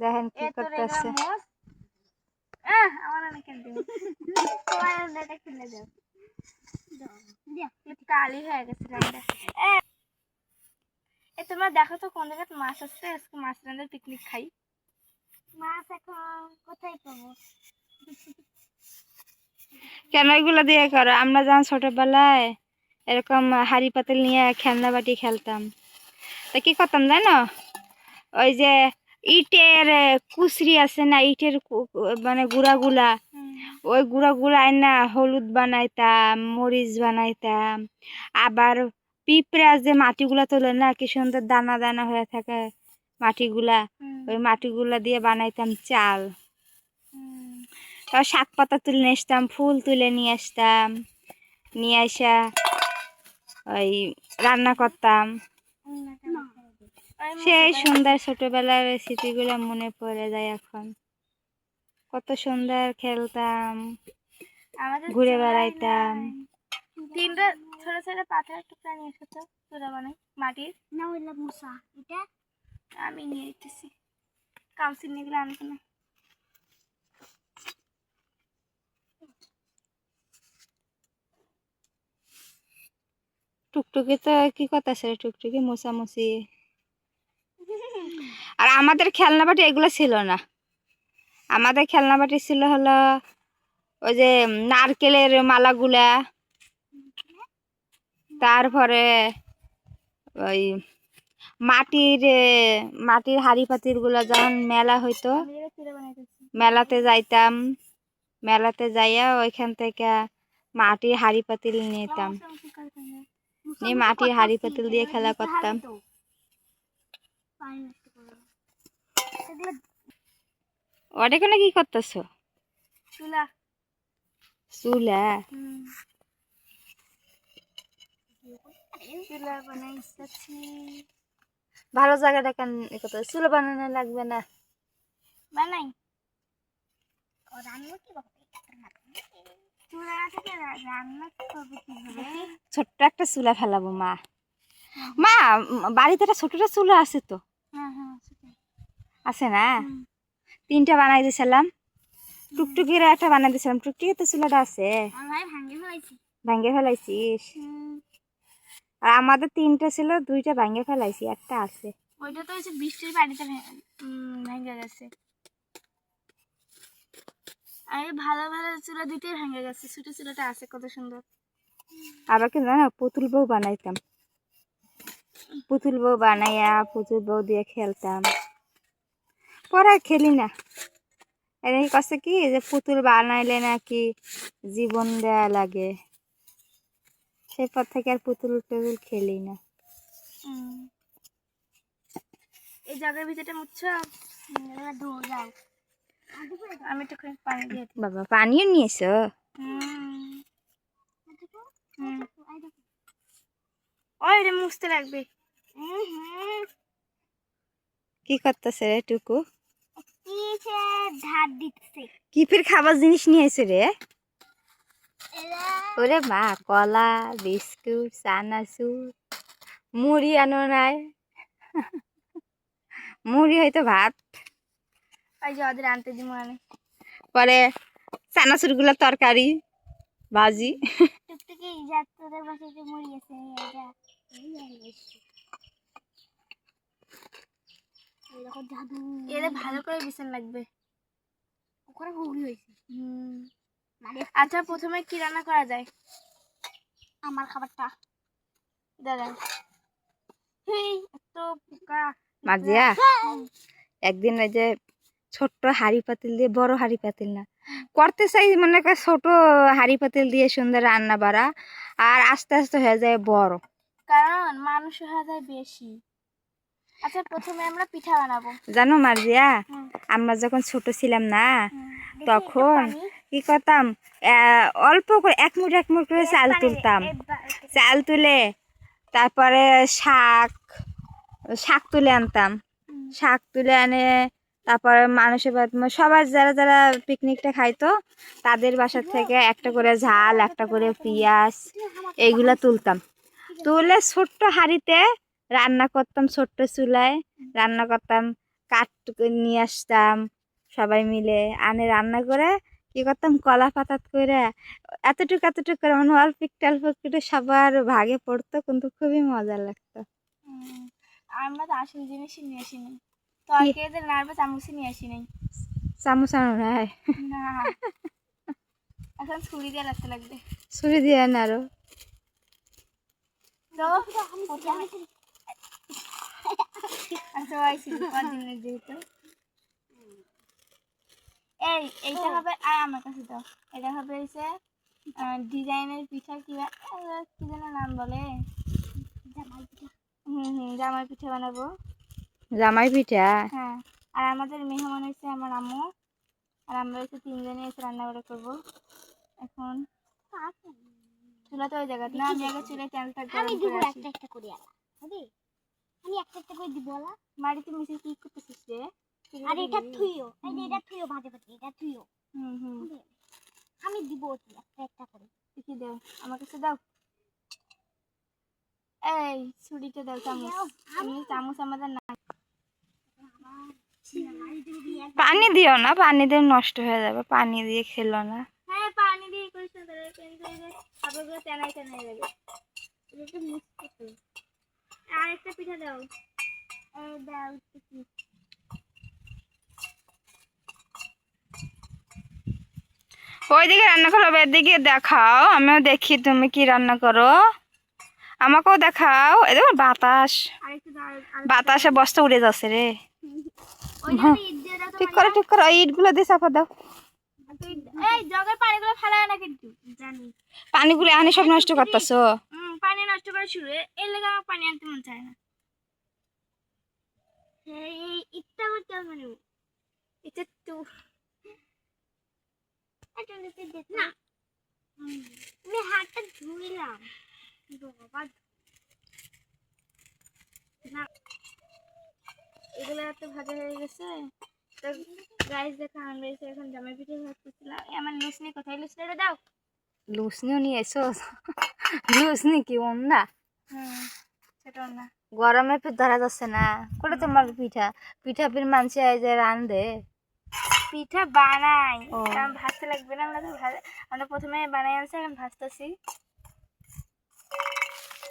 দেখেন কি করতেছে। কালি হয়ে গেছে রান্না। তোমরা দেখো তো কোন জায়গায় মাছ আসছে, আজকে মাছ রান্নার পিকনিক খাই। মাছ এখন কোথায় পাবো? কেন এগুলো দিয়ে করো? আমরা যখন ছোটবেলায় এরকম হাড়ি পাতিল নিয়ে খেলনা বাটি খেলতাম, তা কি করতাম জানো? ওই যে ইটের কুচরি আছে না, ইটের মানে গুঁড়াগুলা, ওই গুঁড়াগুলা আইনা হলুদ বানাইতাম, মরিচ বানাইতাম। আবার পিঁপড়া যে মাটিগুলা তোলে না, কি সুন্দর দানা দানা হয়ে থাকে মাটিগুলা, ওই মাটিগুলা দিয়ে বানাইতাম চাল। তারপর শাক পাতা তুলে নিয়ে আসতাম, ফুল তুলে নিয়ে আসতাম, নিয়ে আসা ওই রান্না করতাম। সেই সুন্দর ছোটবেলার স্মৃতিগুলো মনে পড়ে যায় এখন। কত সুন্দর খেলতাম, ঘুরে বেড়াইতাম। তিনটা ছোট ছোট পাথরের টুকরা নিয়ে এসো তো, চূড়া বানাই মাটির। না ওইলা মশা, এটা আমি নিয়ে যেতেছি। কাউন্সিল নিয়ে গেলে আনবো না। টুকটুকি তো কি কথা আছে, টুকটুকি মোছামুছি। আর আমাদের খেলনা বাটি এগুলো ছিল না। আমাদের খেলনা বাটি ছিল হলো ওই যে নারকেলের মালাগুলা, তারপরে ওই মাটির হাড়ি পাতিল গুলা যখন মেলা হইতো, মেলাতে যাইতাম, মেলাতে যাইয়া ওইখান থেকে মাটির হাড়ি পাতিল নিতাম, নিয়ে মাটির হাড়ি পাতিল দিয়ে খেলা করতাম। ওটা কেন কি করতেছ? চুলা। চুলা? চুলা বানাইছি। ভালো জায়গাটা কেন কত চুলা বানানো লাগবে না? বানাই রান্না কি চুলা থেকে রান্না করবে কিভাবে? ছোট্ট একটা চুলা ফেলাবো মা। মা বাড়িতে একটা ছোটটা চুলা আছে তো? আছে না? তিনটা বানাই দিয়েছিলাম, টুকটুকির একটা বানাই দিয়েছিলাম। টুকটুকি তো চুলাটা আছে, ভাঙ্গে ফেলাইছিস? আর আমাদের তিনটা ছিল, দুইটা ভাঙ্গে ফেলাইছি, একটা আছে। ওইটা তো হচ্ছে বৃষ্টির পানিতে ভেঙে গেছে। আরে ভালো ভালো চুলা দুইটাই ভেঙে গেছে, ছোট চুলাটা আছে কত সুন্দর। আবার কি জানো, পুতুল বউ বানাইতাম। পুতুল বউ বানাইয়া পুতুল বউ দিয়ে খেলতাম। পরে খেলি না। এই কাছে কি যে পুতুল বানাইলে নাকি জীবন দেয়া লাগে, সেপর থেকে আর পুতুল টুতুল খেলি না। এই জায়গার ভিতরটা মুছছ, যাও। আমি একটু পানি দিয়ে দিই। বাবা পানিও নিয়েছো? ওই রে মুছতে লাগবে। কি করতেছে রে টুকু? ধার দিচ্ছে। কি ফির খাবার জিনিস নিয়েছে রে? ওরে মা, কলা, বিস্কুট, চানাচুর, মুড়ি আনো নাই? মুড়ি হয়তো ভাত। ওই যে ওদের আনতে দিব মানে। পরে চানাচুর গুলা তরকারি ভাজি। টুকটুকি যাত্রাদের পাশে যে মুড়ি আছে এটা ভালো করে বিছান লাগবে। ওখানে হুগলি হয়েছে। আচ্ছা প্রথমে কি রান্না করা যায়? আমার খাবারটা দাদা এত পোকা। মাজিয়া একদিন ওই যে ছোট্ট হাড়ি পাতিল দিয়ে, বড় হাড়ি পাতিল না, করতে চাই মনে কর ছোট হাড়ি পাতিল দিয়ে সুন্দর রান্না বাড়া, আর আস্তে আস্তে হয়ে যায় বড়, কারণ মানুষ হয়ে যায় বেশি। আচ্ছা প্রথমে আমরা পিঠা বানাবো। জানো মার্জিয়া, আমরা যখন ছোট ছিলাম না, তখন কি করতাম, অল্প করে এক মুঠ করে চাল তুলতাম। চাল তুলে তারপরে শাক তুলে আনতাম। শাক তুলে আনে তারপরে মানুষের সবার যারা যারা পিকনিকটা খাইতো, তাদের বাসার থেকে একটা করে ঝাল, একটা করে পেঁয়াজ, এইগুলা তুলতাম। তুলে ছোট্ট হাঁড়িতে রান্না করতাম, ছোট্ট চুলায় রান্না করতাম। কাঠ নিয়ে আসতাম সবাই মিলে আনে রান্না করে কি করতাম কলা পাতাত করে এতটুকু এতটুকু করে মানে অল্প একটু অল্প একটু সবার ভাগে পড়তো কিন্তু খুবই মজা লাগতো। আমরা তো আসল জিনিসই নিয়ে আসি নাই, তরকারিতে নাড়বে চামচই নিয়ে আসি নাই। চামচ আনো নাই? না, এখন ছুরি দিয়ে রাখতে লাগবে। ছুরি দিয়ে না আরো তো আচ্ছা আইছি কদিনের যেহেতু এইটা হবে। আর আমার কাছে দাও, এটা হবে হচ্ছে ডিজাইনের পিঠা, কি যেন নাম বলে, জামাই পিঠা। জামাই পিঠা বানাবো। জামাই পিঠা? হ্যাঁ। আর আমাদের মেহমান হয়েছে আমার আম্মু, আর আমরা হচ্ছে তিনজনে এসে রান্না বান্না করবো। এখন চুলা তো ওই জায়গা না, আমি আগে চুলায় তেলটা গরম করে আসি। একটা করে আমি একটা করে দিব আলা। বাড়িতে মিশে কি করতেছিস রে? আর এটা থুইও, এই যে এটা থুইও ভাজে ভাজে, এটা থুইও। আমি দিব একটা করে। কি দাও আমার কাছে দাও। এই ছুরিটা দাও, চামচ। এমনি চামচ আমাদের না। পানি দিও না, পানি দিয়ে নষ্ট হয়ে যাবে, পানি দিয়ে খেলো না। হ্যাঁ পানি দিয়ে করিস না, কিন্তু খাবারগুলো তেনাই তেনাই যাবে। এটা মুশকিল। আর একটা পিঠা দাও, দাও কি। ওইদিকে রান্না করো, এদিকে দেখাও, আমিও দেখি তুমি কি রান্না করো, আমাকেও দেখাও। এই দেখো বাতাস, বাতাসে বস্তা উড়ে যাচ্ছে রে। ঠিক করো ঠিক করো, ইট গুলো দিয়ে চাপা দাও। এই জগের পানিগুলো ফেলায় না কিন্তু, জানি পানিগুলো আনি সব নষ্ট করতেছো। পানি নষ্ট করা শুরু, এর লেগে আমার পানি আনতে মন চায় না। এই ইটটা আমার কেমন মানে এটা তো না, আমি হাতটা ধুইলাম বাবা না। এগুলো এত ভাজা হয়ে গেছে। তো গাইস দেখো আমরা এখন জামাই পিঠে ভাজতেছিলাম। আমার লুসনি কোথায়? লুসনিটা দাও। লুসনিও নিয়ে এসো? লুসনি কি ওন্না? সেটা না, গরমে তো ধরা যাচ্ছে না। করে তোমার পিঠা পিঠা পির মানছে যে রান্ধে পিঠা বানাই, কারণ ভাজতে লাগবে না। আমরা প্রথমে বানাই আনছি, এখন ভাজতেছি।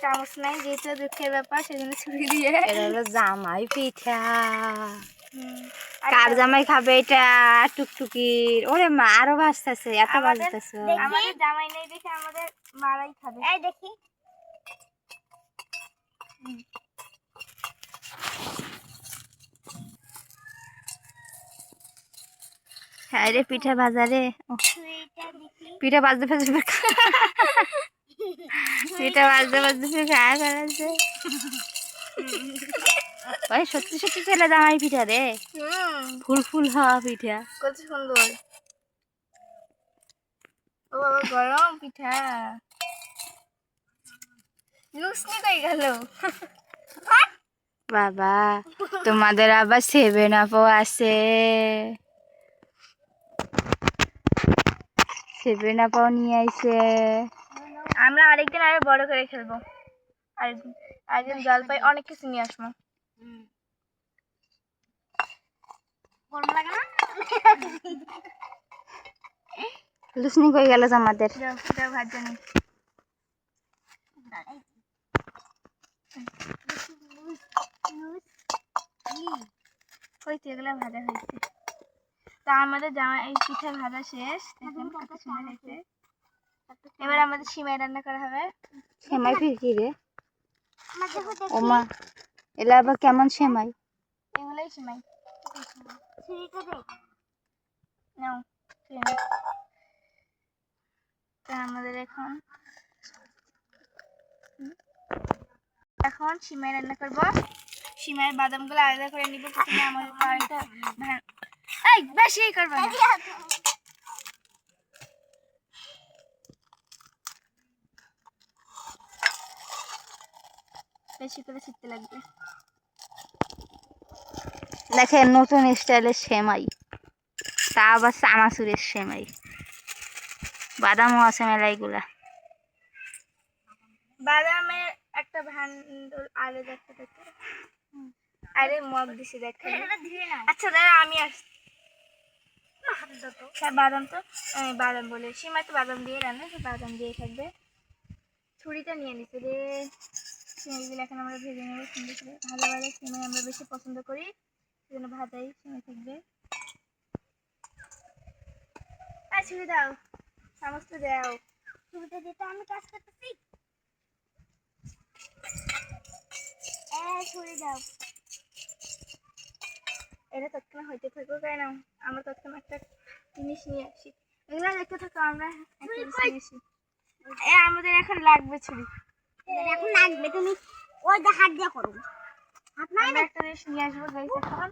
চামচ নাই যেহেতু দুঃখের ব্যাপার, সেজন্য ছুরি দিয়ে। এটা হলো জামাই পিঠা। কার জামাই খাবে এটা? টুকটুকির। ওরে মা, আরো ভাজতেছে, এত ভাজতেছে। আমাদের জামাই নেই দেখে আমাদের মারাই খাবে। এই দেখি হ্যাঁ রে, পিঠা ভাজা রে। পিঠা ভাজতে ভাজতে পিঠা ভাজতে ভাজতে খাওয়া করাচ্ছে। ওই সত্যি সত্যি ছেলে জামাই পিঠা রে, ফুল ফুল হওয়া পিঠা, কত সুন্দর। ও বাবা, গরম পিঠা। লুসনি কই গেল? বাবা তোমাদের আবার 7 আপও আছে। 7 আপও নিয়ে আইছে। আমরা আরেকদিন আরো বড় করে খেলবো। আরেকদিন জলপাই অনেক কিছু নিয়ে আসবো। গরম লাগে না? লুসনি কই গেল আমাদের? ভাজা নেই। এগুলো ভাজা হয়েছে। তা আমাদের এই পিঠা ভাজা শেষ। কত সুন্দর হয়েছে। এবার আমাদের সিমাই রান্না করা হবে। সেমাই কি রে? ওমা, এলা আবার কেমন সেমাই? এগুলোই সিমাই। আমাদের এখন সিমাই রান্না করবো। সিমাইয়ের বাদামগুলো আলাদা করে নিব। প্রথমে আমাদের কড়াইটা বেশি করবে না। বেশি করে ছিটতে লাগবে। দেখেন নতুন স্টাইলের সেমাই, তা আবার চানাচুরের সেমাই, বাদামও আছে মেলাইগুলা। বাদামের একটা আলাদা একটা আরে মগ দিছি দেখ আচ্ছা দাঁড়া আমি আসছি বাদাম তো বাদাম বলে সিমাই তো বাদাম দিয়ে রান্না তো বাদাম দিয়ে থাকবে ছুরিটা নিয়ে নিচ্ছে রে সিমাইগুলো এখন আমরা ভেজে নেবো সুন্দর করে ভাজা ভাজা সিমাই আমরা বেশি পছন্দ করি সেজন্য ভাজাই সিমাই থাকবে আর ছুরি দাও সমস্ত দাও ছুরিটা দিতে আমি কাজ করতেছি ছুরি দাও এটা তৎক্ষণ হইতে থাকবো কেন আমরা তৎক্ষণ একটা জিনিস নিয়ে আসি এগুলো দেখতে থাকো আমরা একটা জিনিস নিয়ে আসি আমাদের এখন লাগবে ছুরি এখন লাগবে তুমি ওই হাত দিয়ে করো আমরা একটা জিনিস নিয়ে আসবো গাইস এখন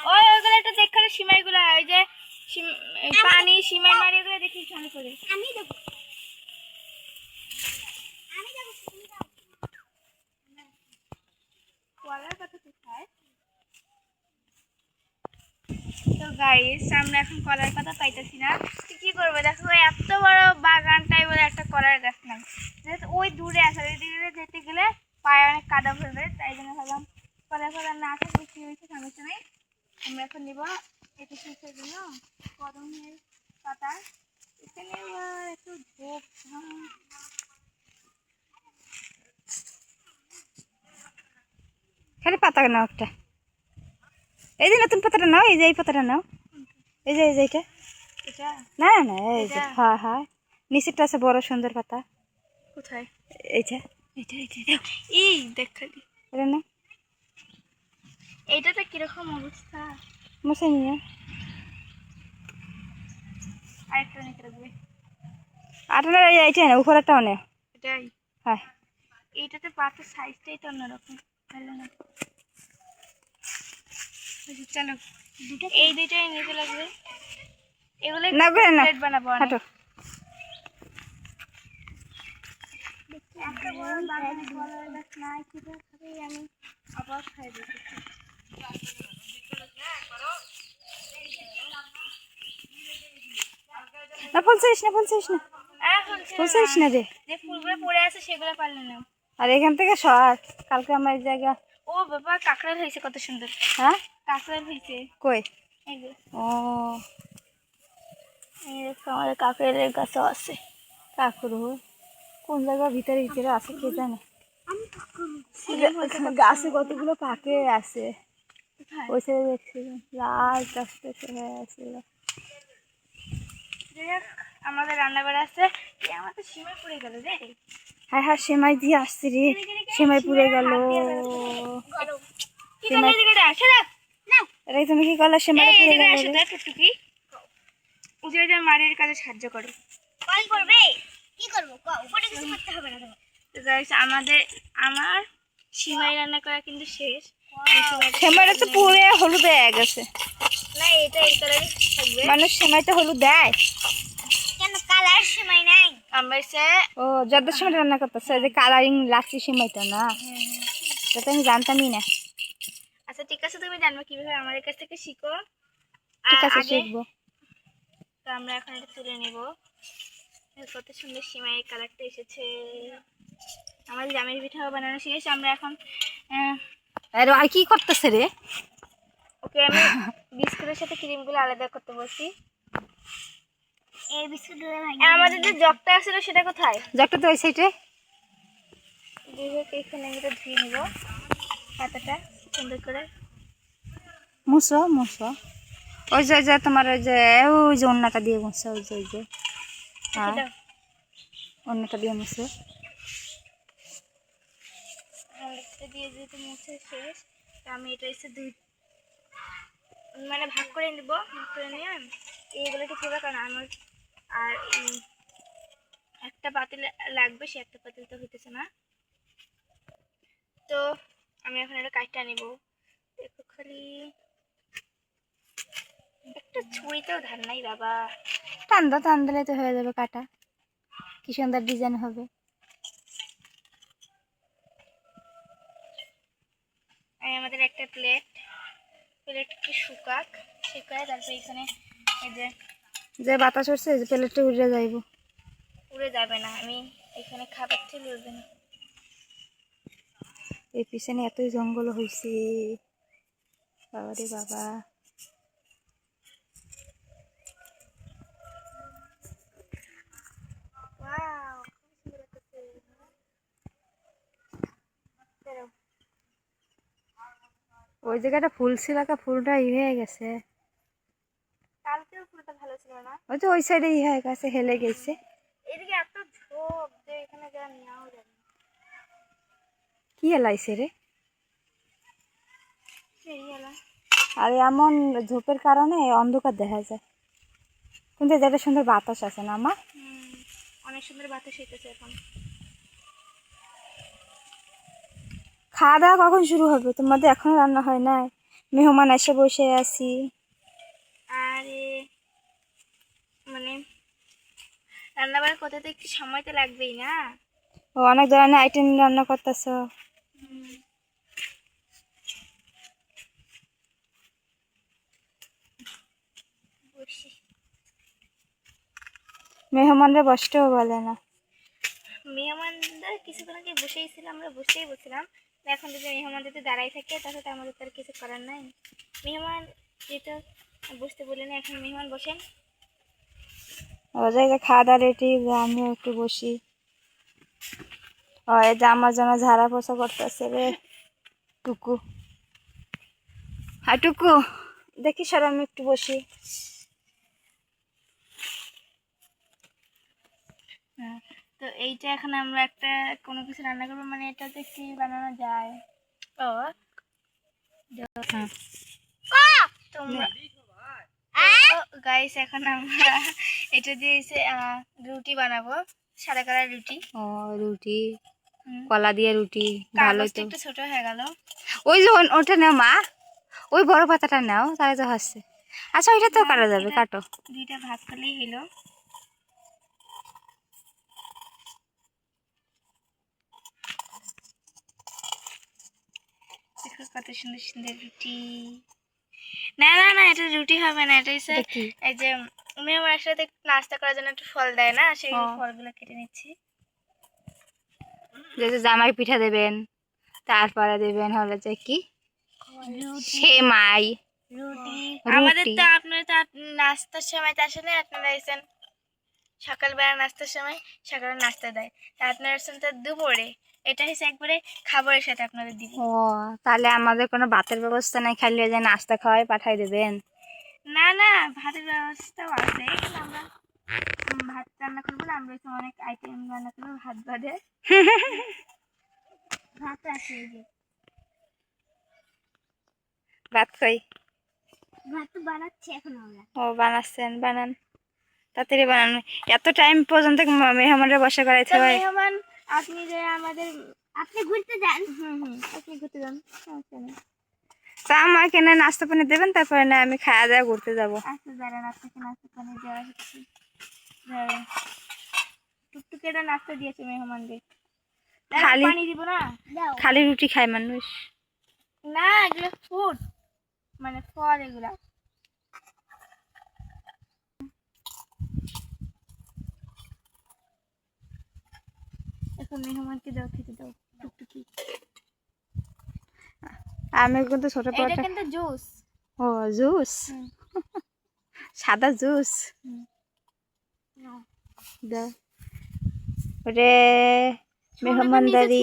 ওইগুলো একটা দেখলে সিমাইগুলো ওই যে পানি সিমাই মারি ওগুলো দেখি চালু করে আমি দেবো কলার কথা কোথায় তো গাইস আমরা এখন কলার পাতা পাইতেছি না কি করবো দেখো এত বড় বাগানটাই বলে একটা কলার গাছ নাই যেহেতু ওই দূরে আছে ওই দিকে যেতে গেলে পায়ে অনেক কাদা ফেলবে তাই জন্য ভাবলাম কলার পাতা না থাকলে কি হয়েছে সমস্যা নেই আমরা এখন নিব এটা শীতের জন্য কদমের পাতা এখানে একটু ঝোপ খালি পাতা নাও একটা এই যে নতুন পাতাটা নাও এই যে এই পাতাটা নাও এই যে এটা এটা না না এই যে হ্যাঁ হ্যাঁ নিচেরটা আছে বড় সুন্দর পাতা কোথায় এইটা এইটা এই দেখ খালি এটা না এইটাতে কিরকম অবস্থা মুছে নিয়ে আরেকটা নিতে রাখবে আটানা এইটা না উপরেরটা অনেক এটাই হ্যাঁ এইটাতে পাতার সাইজটাই তো অন্যরকম ভালো না চলো এই দুইটাই নিতে লাগবে এগুলো না করে না প্লেট বানাবো হাঁটো একটা বড় বাগানে কলার গাছ নাই কিভাবে খাবে আমি আবার খাই দিচ্ছি না ফুলছিস না ফুলছিস না রে যে ফুলগুলো পড়ে আছে সেগুলো পারলে না আর এখান থেকে সর কালকে আমার এই জায়গা ও বাবা কাঁকড়াল হয়েছে কত সুন্দর হ্যাঁ কাঁকড়াল হয়েছে কই এইগুলো ও এই দেখো আমাদের কাঁকড়ালের গাছও আছে কাকুরু কোন জায়গার ভিতরে ভিতরে আছে কে জানে গাছে কতগুলো পাকে আছে ওই সাইডে দেখছি লাল গাছটা হয়ে আছে আমাদের রান্না করে আছে আমাদের সিমাই পড়ে গেল রে হ্যাঁ হ্যাঁ সেমাই দিয়ে আসছে রে সেমাই পুড়ে গেল এটাই তুমি কি করলে সেমাই পুড়ে গেল মাড়ির কাজে সাহায্য করো আমার সিমাই রান্না করা কিন্তু শেষ সেমাইটা তো পুড়ে হলুদ হয়ে গেছে না এটা এই কালারই থাকবে মানুষ সেমাইটা হলুদ দেয় কেন কালার সিমাই নাই আমরা ও যত সময় রান্না করতেছে যে কালারিং লাচ্ছি সেমাইটা না সেটা আমি জানতামই না আচ্ছা ঠিক আছে তুমি জানবে কিভাবে আমাদের কাছ থেকে শিখো ঠিক আছে শিখবো তো আমরা এখন এটা তুলে নিব কত সুন্দর সিমাইয়ের কালারটা এসেছে আমাদের জামের পিঠাও বানানো শিখেছি আমরা এখন আর কি করতেছে রে ওকে আমি বিস্কুটের সাথে ক্রিমগুলো আলাদা করতে বলছি এই বিস্কুটগুলো আমাদের যে জগটা ছিল সেটা কোথায় জগটা তো ওই সাইডে এখানে আমি ধুয়ে নিব পাতাটা সুন্দর করে মুছো ওই যে তোমার ওই যে অন্যটা দিয়ে মুছো ওই যে হ্যাঁ অন্যটা দিয়ে মুছো দিয়ে যেহেতু মুছে শেষ আমি এটা এসে মানে ভাগ করে নিব ভাগ করে নিয়ে এইগুলো ঠিক হবে কারণ আমার আর একটা পাতিল লাগবে সে একটা পাতিল তো হইতেছে না তো আমি এখন এটা কাটটা নিব দেখো খালি একটা ছুরিতেও ধার নাই বাবা টান দিলে তো হয়ে যাবে কাটা কি সুন্দর ডিজাইন হবে আমাদের একটা প্লেটটি শুকায় তারপর এখানে এই যে বাতাস উঠছে যে প্লেটটা উড়ে যাইব উড়ে যাবে না আমি এখানে খাবার ছিল উড়বে না এই পিছনে এতই জঙ্গল হয়েছে, বাবা রে বাবা। ওয়াও, খুব সুন্দর লাগতেছে। বেরো। ওই জায়গাটা ফুল ছিল, ফুলটা হয়ে গেছে। কালকেও ফুলটা ভালো ছিল না? ওই তো ওই সাইডে হয়ে গেছে, হেলে গেছে। এদিকে এত ঝোপ যে এখানে যা নেওয়াও যাবে না। কি হেলাইছে রে? সেই এলা। আর এমন ঝোপের কারণে অন্ধকার দেখা যায়, কিন্তু যেটা সুন্দর বাতাস আছে না মা? অনেক সুন্দর বাতাস হইতেছে এখন। খাওয়া দাওয়া কখন শুরু হবে তোমাদের? এখনো রান্না হয় নাই? মেহমান এসে বসে আছি। আরে মানে রান্না বান্না করতে তো একটু সময় তো লাগবেই না? ও, অনেক ধরনের আইটেম রান্না করতেছ। বসি। মেহমানরা বসতেও বলে না। মেহমানদের কিছুক্ষণ আগে বসেই ছিল, আমরা বসেই বলছিলাম। এখন যদি মেহমান যদি দাঁড়াই থাকে তাহলে তো আমাদের তো আর কিছু করার নাই। মেহমান যেটা বসতে বলি না, এখন মেহমান বসেন। ও জায়গায় খাওয়া দাওয়া রেডি, আমিও একটু বসি। ও, এই যে আমার জন্য ঝাড়া পোছা করতেছে রে টুকু। হ্যাঁ টুকু, দেখি সর, আমি একটু বসি। হ্যাঁ, তো এইটা এখন আমরা একটা কোনো কিছু রান্না করবো, মানে এটাতে কি বানানো যায়? ও তোমরা গাইস, এখন আমরা এটা দিয়ে রুটি বানাবো, সাদা কালার রুটি। ও, রুটি, কলা দিয়ে রুটি, ভালো কাগজটা তো। একটু ছোট হয়ে গেল। ওই যে ওটা নাও মা, ওই বড় পাতাটা নাও, তাহলে তো হচ্ছে। আচ্ছা, ওইটা তো কাটা যাবে, কাটো। দুইটা ভাগ করলেই হলো। দেখো কত সুন্দর সুন্দর রুটি। না না না, এটা রুটি হবে না, এটা হচ্ছে এই যে মেহমান একসাথে নাস্তা করার জন্য একটু ফল দেয় না, সেই ফলগুলো কেটে নিচ্ছি। যেহেতু জামাই পিঠা দেবেন, তারপরে দেবেন হলো যে কি, সেমাই, রুটি। রুটি। আমাদের তো, আপনারা তো নাস্তার সময় তো আসেন, আপনারা এসেন সকালবেলা নাস্তার সময়, সকালে নাস্তা দেয়। তা আপনারা এসেন তো দুপুরে, এটা হচ্ছে একবারে খাবারের সাথে আপনাদের দিব। ও, তাহলে আমাদের কোনো ভাতের ব্যবস্থা নাই, খালি ওই যে নাস্তা খাওয়াই পাঠাই দেবেন? না না, ভাতের ব্যবস্থাও আছে, কিন্তু আমরা ভাত রান্না করবো না, আমরা হচ্ছে অনেক আইটেম রান্না করবো ভাত বাদে। ভাত আছে এই যে। ভাত খাই? ভাত তো বানাচ্ছি এখন আমরা। ও, বানাচ্ছেন, বানান তাড়াতাড়ি বানান। এত টাইম পর্যন্ত মেহমানরা বসা করাইতে তো হয়? মেহমান, আপনি যে আমাদের, আপনি ঘুরতে যান। আপনি ঘুরতে যান, সমস্যা নেই। তা আমাকে না নাস্তা পানি দেবেন, তারপরে না আমি খাওয়া দাওয়া ঘুরতে যাবো। আচ্ছা দাঁড়ান, আপনাকে নাস্তা পানি দেওয়া হচ্ছে। দাঁড়ান, টুকটুকে এটা নাস্তা দিয়েছে মেহমানদের। খালি পানি দিব না? খালি রুটি খায় মানুষ? না, এগুলো ফুড, মানে ফল এগুলা। এখন মেহমানকে দাও, খেতে দাও টুকটুকি। আমি কিন্তু ছোট এটা পাটা। কিন্তু জুস। ও, জুস, সাদা জুস দাও রে। মেহমানদারি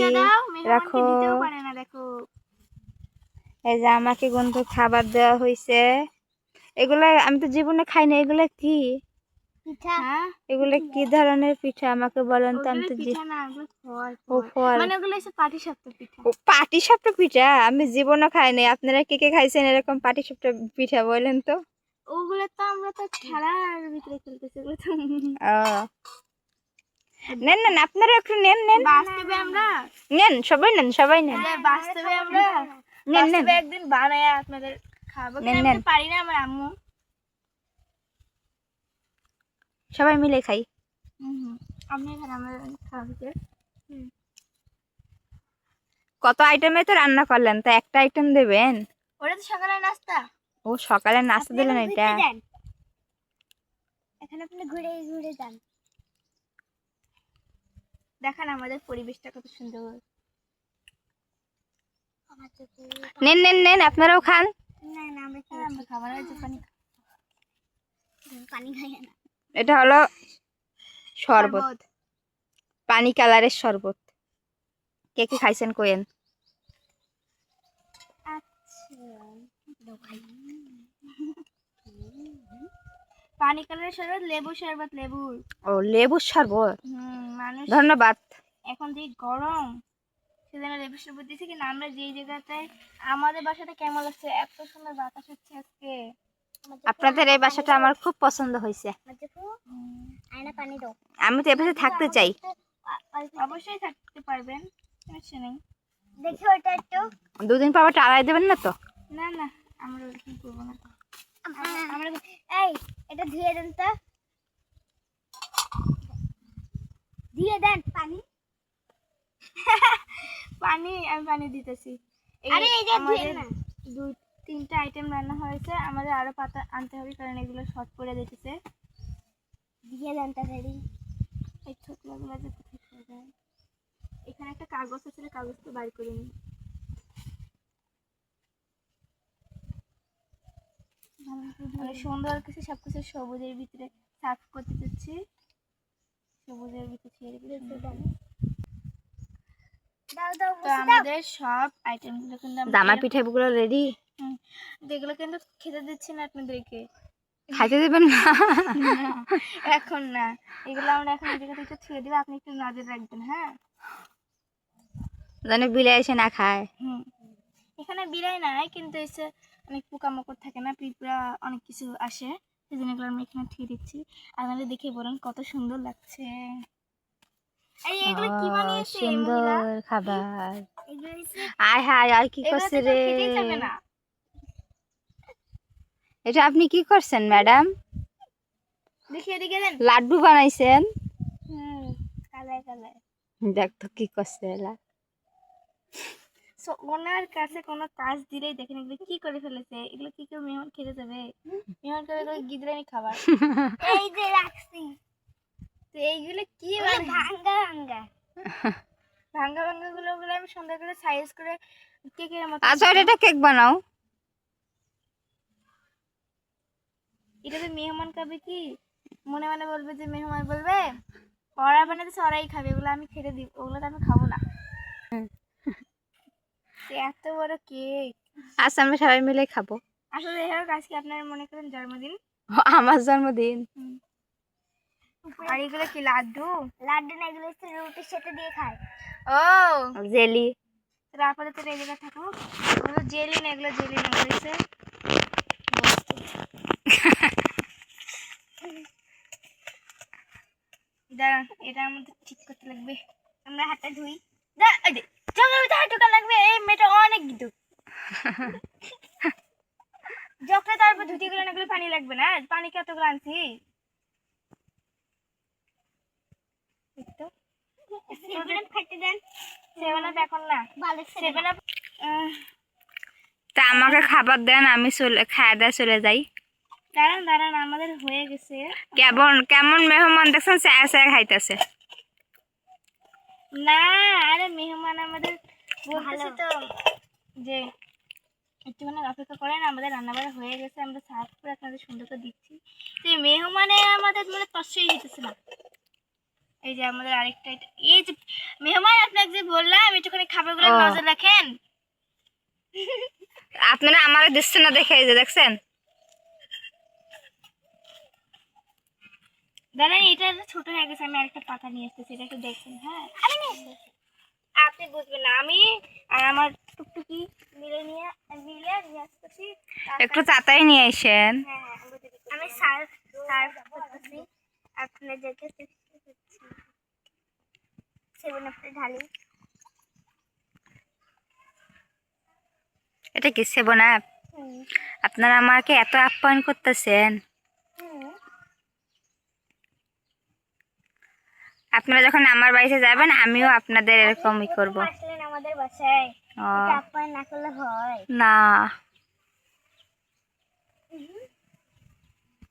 রাখো। দিতেও পারে না, দেখো। এই যে আমাকে কিন্তু খাবার দেওয়া হয়েছে। এগুলা আমি তো জীবনে খাইনি। এগুলা কি পিঠা? এগুলা কি ধরনের পিঠা আমাকে বলেন তো? আমি তো পিঠা না, ওগুলো ফল। ও, ফল। মানে ওগুলো হচ্ছে পাটিসাপটা পিঠা। ও, পাটিসাপটা পিঠা আমি জীবনে খাইনি। আপনারা কে কে খাইছেন এরকম পাটিসাপটা পিঠা বলেন তো? ওগুলো তো আমরা তো খেলার ভিতরে খেলতেছি, ওগুলো তো। ও, নেন নেন, আপনারা একটু নেন, নেন বাস্তবে আমরা নেন, সবাই নেন, সবাই নেন, বাস্তবে আমরা নেন নেন বাস্তবে একদিন বানায় আপনাদের খাবো, নেন, কিন্তু আমি নেন। তো পারি না, আমার আম্মু। সবাই মিলে খাই। আপনি এখানে আমার খাওয়াতে। কত আইটেমে তো রান্না করলেন, তা একটা আইটেম দেবেন? ওটা তো সকালের নাস্তা। ও, সকালে নাস্তা দিলেন এটা? এখানে আপনি ঘুরে ঘুরে যান, দেখেন আমাদের পরিবেশটা কত সুন্দর। নেন নেন নেন, আপনারাও খান। না না আমরা খাবার হয়েছে পানি খাই না। এটা হলো শরবত, পানি কালারের শরবত। কে কে খাইছেন কোয়েন? পানি কালারের শরবত, লেবু শরবত, লেবুর। ও, লেবুর শরবত, মানুষ ধন্যবাদ। এখন যে গরম সেজন্য লেবু শরবত দিয়েছে। কিন্তু আমরা যেই জায়গাটায়, আমাদের বাসাটা কেমন লাগছে, এত সুন্দর বাতাস হচ্ছে আজকে। আপনাদের এই বাসাটা আমার খুব পছন্দ হয়েছে। আমি তো এবারে থাকতে চাই। অবশ্যই থাকতে পারবেন, সমস্যা নেই। দেখি ওটা একটু। 2 দিন পর টাড়াই দেবেন না তো? না না, আমরা ওরকম করবো না। আমরা এই এটা ধুয়ে দেন তো, দিয়ে দেন পানি। পানি, আমি পানি দিতেছি। আরে এই যে ধুয়ে আমাদের না। 2-3টা আইটেম রান্না হয়েছে, আমাদের আরো পাতা আনতে হবে কারণ এগুলো শর্ট করে দিতেছে। দিয়ে দেন তাড়াতাড়ি। এই ছোটগুলো যে কোথায় চলে যায়। এখানে একটা কাগজ আছে, কাগজটা বাইর করে নিই। আমি সুন্দর কিছু সবকিছু সবুজের ভিতরে সার্ভ করতে চাচ্ছি। সবুজের ভিতরে ছেড়ে দিতে দাও তো আমাদের সব আইটেমগুলো কিন্তু জামা পিঠাগুলো রেডি। যেগুলো কিন্তু খেতে দিচ্ছি না আপনাদেরকে, খাইতে দেবেন না এখন না। এগুলো আমরা এখন এই জায়গাতে একটু ছেড়ে দিব, আপনি একটু নজর রাখবেন। হ্যাঁ, জানে বিলে এসে না খায়। এখানে বিড়াই নাই, কিন্তু এসে অনেক পোকামাকড় থাকে না, পিঁপড়া অনেক কিছু আসে, সেই জন্য এগুলো আমি এখানে ছেড়ে দিচ্ছি। আপনারা দেখে বলুন কত সুন্দর লাগছে। এই এগুলো কি বানিয়েছে এই মহিলা? সুন্দর খাবার। এগুলো হচ্ছে, আয় হায়, আর কি এগুলো করছে তো রে? খেতেই যাবে না। এটা আপনি কি করছেন ম্যাডাম? দেখি এদিকে দেন। লাড্ডু বানাইছেন? কালায় কালায়। দেখ তো কি করছে এলা। ওনার কাছে কোনো কাজ দিলেই দেখেন এগুলো কি করে ফেলেছে। এগুলো কি কেউ মেহমান খেতে যাবে? মেহমান করে এগুলো গিদরানি খাবার। এই যে রাখছি। তো এইগুলো কি ভাঙ্গা ভাঙ্গা ভাঙ্গা ভাঙ্গা গুলো আমি সুন্দর করে সাইজ করে কেকের মতো। আচ্ছা, এটা কেক বানাও। এটা তো মেহমান খাবে, কি মনে মনে বলবে যে মেহমান বলবে ওরা বানাতেছে ওরাই খাবে, এগুলো আমি খেতে দিব, ওগুলো তো আমি খাবো না। এত বড় কেক। আচ্ছা, আমরা সবাই মিলে খাবো। আসলে হোক, আজকে আপনার মনে করেন জন্মদিন। আমার জন্মদিন। আর এগুলো কি লাড্ডু? লাড্ডু না, এগুলো হচ্ছে রুটির সাথে দিয়ে খায়। ও, জেলি। তাহলে আপাতত এই জায়গা থাকুক। এগুলো জেলি না, এগুলো জেলি না, হয়েছে দাঁড়ান, এটা আমাদের ঠিক করতে লাগবে। আমরা হাতটা ধুই। হাত ঢোকা লাগবে, এই মেয়েটা অনেক গিদু। যখন তারপর ধুতি গুলো না, পানি লাগবে না, পানি কতগুলো আনছি। খাইতে দেন। 7 এখন না, ভালো 7 তা আমাকে খাবার দেন, আমি খাওয়া দাওয়া চলে যাই। দাঁড়ান দাঁড়ান, আমাদের হয়ে গেছে। কেমন কেমন মেহমান দেখছেন, চায়া চায়া খাইতেছে। না, আরে মেহমান আমাদের বলতেছে তো যে একটুখানি অপেক্ষা করেন, আমাদের রান্নাবাড়া হয়ে গেছে, আমরা সার্ভ করে আপনাদের সুন্দর করে দিচ্ছি। তো এই মেহমানে আমাদের মানে কষ্টই হইতেছে না। এই যে আমাদের আরেকটা, এই যে মেহমান আপনাকে যে বললাম একটুখানি খাবারগুলো নজর রাখেন। আপনারা আমার দিচ্ছেন না দেখে, এই যে দেখছেন। দাঁড়ান, এটা ছোট হয়ে গেছে, আমি আরেকটা পাতা নিয়ে আসতেছি, এটা একটু দেখছেন। হ্যাঁ, আপনি বুঝবেন না, আমি আর আমার টুকটুকি মিলে নিয়ে আসতেছি। একটু তাড়াতাড়ি নিয়ে আসেন। হ্যাঁ হ্যাঁ, আমি সার্ভ করতেছি আপনাদেরকে। 7 আপে ঢালি। এটা কি 7 আপ? আপনারা আমাকে এত আপ্যায়ন করতেছেন। আপনারা যখন আমার বাড়িতে যাবেন, আমিও আপনাদের এরকমই করব। আসলেন আমাদের বাসায়, ও, এটা আপ্যায়ন না করলে হয়? না।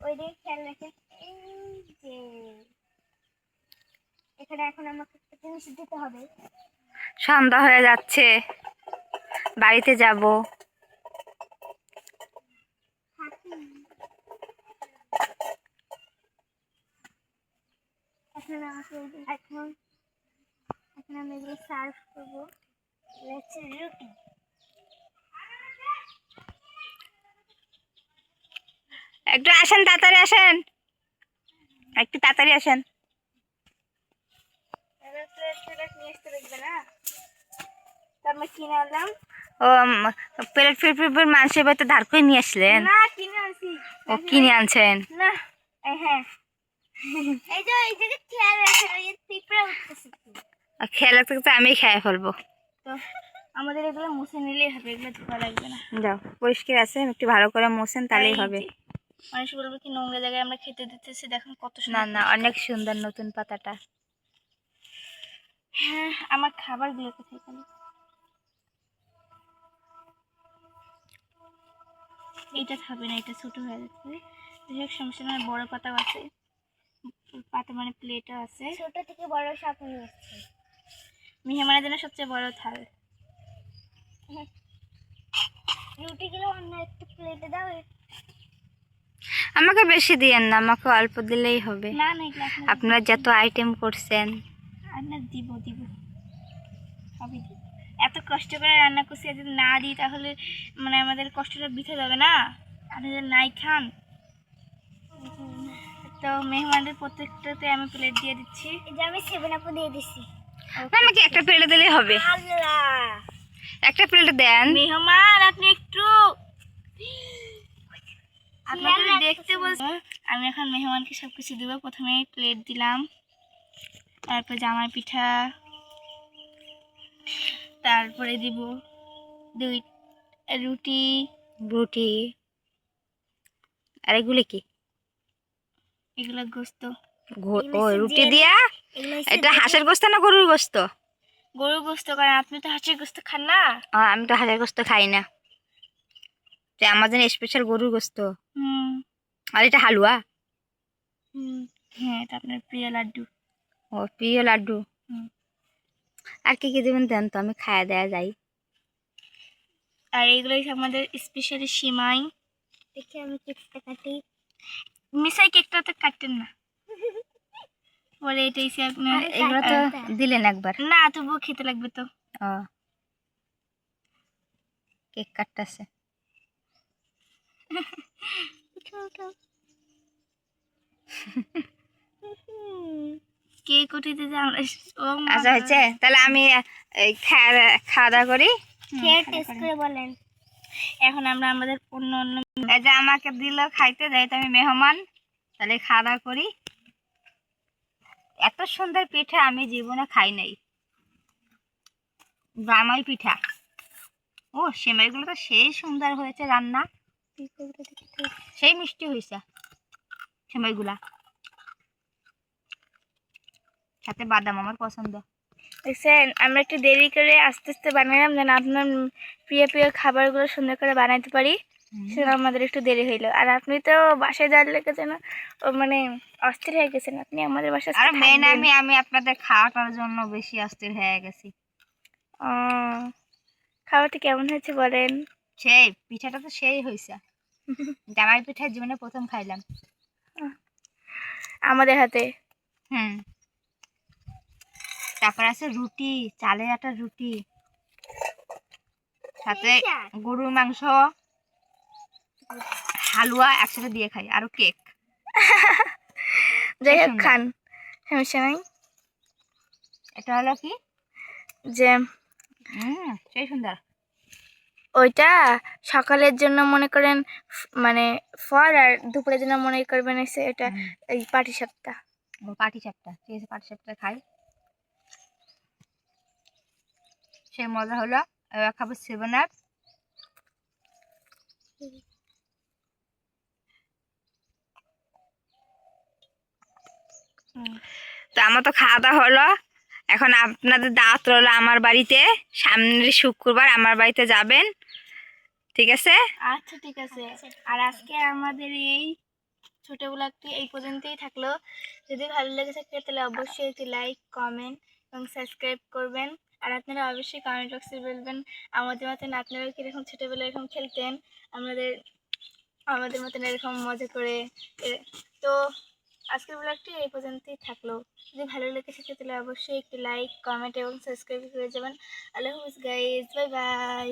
ওই দিকে খেয়াল রাখেন। এই যে এখানে এখন আমাকে একটা জিনিস দিতে হবে। সন্ধ্যা হয়ে যাচ্ছে, বাড়িতে যাব। এখন আমাকে এখন এখন আমি এগুলো সার্ভ করবো। হচ্ছে রুটি। একটু আসেন, তাড়াতাড়ি আসেন, একটু তাড়াতাড়ি আসেন। এবার প্লেট নিয়ে আসতে দেখবে না, তারপর কিনে আনলাম। ও প্লেট ফির মানুষের বাড়িতে ধার করে নিয়ে আসলেন? না, কিনে আনছি। ও কিনে আনছেন? না, হ্যাঁ, এই যে এই জায়গায় খেয়াল রাখেন, ওই যে পিঁপড়া উঠতেছে। খেয়াল রাখতে রাখতে আমি খেয়ে ফেলবো। তো আমাদের এগুলো মুছে নিলেই হবে, এগুলো ধোয়া লাগবে না। যাও, পরিষ্কার আছে, একটু ভালো করে মোছেন তাহলেই হবে। মানুষ বলবে কি নোংরা জায়গায় আমরা খেতে দিতেছি, দেখুন কত না সুন্দর। না, অনেক সুন্দর নতুন পাতাটা। হ্যাঁ, আমার খাবারগুলো কোথায় গেল? এইটা খাবে না, এটা ছোট হয়ে যাচ্ছে। যাই হোক, সমস্যা নয়, বড় পাতাও আছে, পাতা মানে প্লেটও আছে। ছোট থেকে বড় সব নিয়ে এসছে। মেহমানের জন্য সবচেয়ে বড় থাল। রুটিগুলো অন্য একটু প্লেটে দাও। আমাকে বেশি দিয়েন না, আমাকে অল্প দিলেই হবে। না না, এগুলো আপনারা যত আইটেম করছেন। আপনার দিব সবই দিব। এত কষ্ট করে রান্না করছি, যদি না দিই তাহলে মানে আমাদের কষ্টটা বৃথা যাবে না। আপনি যদি নাই খান। তো মেহমানদের প্রত্যেকটাতে আমি প্লেট দিয়ে দিচ্ছি। এই যে আমি 7 আপ দিয়ে দিছি। না, আমাকে একটা প্লেটে দিলেই হবে। আল্লাহ, একটা প্লেটে দেন। মেহমান আপনি একটু আপনাকে দেখতে বলছি। আমি এখন মেহমানকে সবকিছু দেবো। প্রথমে প্লেট দিলাম, তারপর জামাই পিঠা, তারপরে দিব 2 রুটি। রুটি। আর এগুলো কি? এগুলো গোস্ত। ও, রুটি দিয়া। এগুলো এটা হাঁসের গোস্ত না গরুর গোস্ত? গরুর গোস্ত, কারণ আপনি তো হাঁসের গোস্ত খান না। আমি তো হাঁসের গোস্ত খাই না, তো আমার জন্য স্পেশাল গরুর গোস্ত। হুম আর এটা হালুয়া। হ্যাঁ, এটা আপনার প্রিয় লাড্ডু। ও, প্রিয় লাড্ডু। হুম। আর কি কি দেবেন দেন তো, আমি খাওয়া দেয়া যাই। আর এগুলো হচ্ছে আমাদের স্পেশালি সিমাই। দেখি আমি কেকটা কাটি। মিসাই কেকটা তো কাটেন না। পরে এটা হচ্ছে আপনার এগুলো তো দিলেন একবার। না, তবুও খেতে লাগবে তো। ও, কেক কাটতেছে। কেক উঠিতে যে আমরা আচ্ছা, হয়েছে তাহলে আমি এই খাওয়া দাওয়া করি। খেয়ে টেস্ট করে বলেন। এখন আমরা আমাদের অন্য এই যে আমাকে দিল খাইতে, যাই তো আমি মেহমান, তাহলে খাওয়া দাওয়া করি। এত সুন্দর পিঠা আমি জীবনে খাই নাই, জামাই পিঠা। ও, সেমাইগুলো তো সেই সুন্দর হয়েছে রান্না, সেই মিষ্টি হয়েছে সেমাইগুলা, সাথে বাদাম আমার পছন্দ। দেখছেন, আমরা একটু দেরি করে আস্তে আস্তে বানালাম যেন আপনার প্রিয় প্রিয় খাবারগুলো সুন্দর করে বানাইতে পারি। সেটা আমাদের একটু দেরি হইলো। আর আপনি তো বাসায় যাওয়ার লেগে যেন মানে অস্থির হয়ে গেছেন। আপনি আমাদের বাসায় আর মেন আমি আপনাদের খাওয়াটার জন্য বেশি অস্থির হয়ে গেছি। খাবারটা কেমন হয়েছে বলেন? সেই পিঠাটা তো সেই হয়েছে, জামাই পিঠা জীবনে প্রথম খাইলাম আমাদের হাতে। তারপর আছে রুটি, চালের আটার রুটি, সাথে গরুর মাংস, হালুয়া একসাথে দিয়ে খাই, আরো কেক। যাই হোক, খান, সমস্যা নাই। এটা হলো কি যে সেই সুন্দর। ওইটা সকালের জন্য মনে করেন মানে ফল, আর দুপুরের জন্য মনে করবেন এসে এটা এই পাটি সাপটা। পাটি সাপটা, ঠিক আছে, পাটি সাপটা খাই, সেই মজা হলো। এবার খাবো 7 আপ। তো আমার তো খাওয়া দাওয়া হলো, এখন আপনাদের দাওয়াত রইলো আমার বাড়িতে। সামনের শুক্রবার আমার বাড়িতে যাবেন, ঠিক আছে? আচ্ছা, ঠিক আছে। আর আজকে আমাদের এই ছোট ব্লগটি এই পর্যন্তই থাকলো। যদি ভালো লেগে থাকে তাহলে অবশ্যই একটি লাইক, কমেন্ট এবং সাবস্ক্রাইব করবেন। আর আপনারা অবশ্যই কমেন্ট বক্সে বলবেন আমাদের মতন আপনারাও কীরকম ছোটোবেলায় এরকম খেলতেন, আমাদের মতন এরকম মজা করে। তো আজকের ব্লগটি এই পর্যন্তই থাকলো। যদি ভালো লেগেছে তাহলে অবশ্যই একটি লাইক, কমেন্ট এবং সাবস্ক্রাইব করে যাবেন। আল্লাহ হাফিজ গাইজ, বাই বাই।